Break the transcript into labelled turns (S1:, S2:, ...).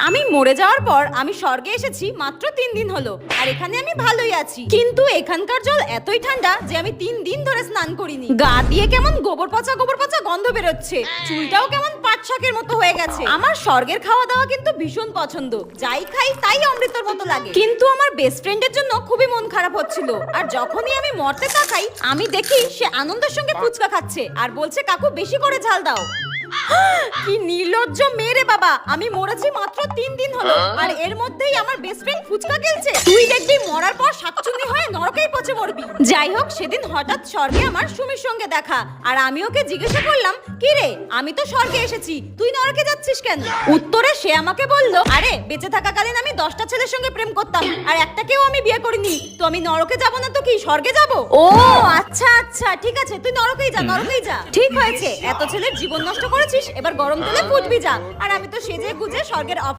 S1: আমি মরে যাওয়ার পর আমি স্বর্গে এসেছি মাত্র 3 দিন হলো, আর এখানে আমি ভালোই আছি। কিন্তু এখানকার জল এতই ঠান্ডা যে আমি 3 দিন ধরে স্নান করিনি। গা দিয়ে কেমন গোবর পচা গন্ধ বেরোচ্ছে, চুলটাও কেমন পাট শাকের মতো হয়ে গেছে। আমার স্বর্গের খাওয়া দাওয়া কিন্তু ভীষণ পছন্দ, যাই খাই তাই অমৃতর মতো লাগে। কিন্তু আমার বেস্ট ফ্রেন্ডের জন্য খুবই মন খারাপ হচ্ছিল, আর যখনই আমি মরতে তাকাই আমি দেখি সে আনন্দের সঙ্গে ফুচকা খাচ্ছে আর বলছে কাকু বেশি করে ঝাল দাও। কি নির্লজ্জ মেরে বাবা, আমি মরেছি মাত্র 3 দিন হলো, আর এর মধ্যেই আমার বেস্ট ফ্রেন্ড ফুচকা খেলছে। তুই দেখবি মরার পর সাতচুন্নি হয়ে নরকেই পচে মরবি। যাই হোক, সেদিন হঠাৎ স্বর্গে আমার সুমির সঙ্গে দেখা, আর আমি ওকে জিজ্ঞাসা করলাম, কি রে আমি তো স্বর্গে এসেছি, তুই নরকে যাচ্ছিস কেন? উত্তরে সে আমাকে বলল, আরে বেঁচে থাকাকালীন আমি 10টা ছেলের সঙ্গে প্রেম করতাম, আর একটাকেও আমি বিয়ে করিনি, তো আমি নরকে যাব না তো কি স্বর্গে যাব? ও আচ্ছা আচ্ছা, ঠিক আছে, তুই নরকেই যা, নরকেই যা। ঠিক হয়েছে, এত ছেলের জীবন নষ্ট করেছিস, এবার গরম তেলে ফুটবি যা। আর আমি তো সেজে গুজে স্বর্গের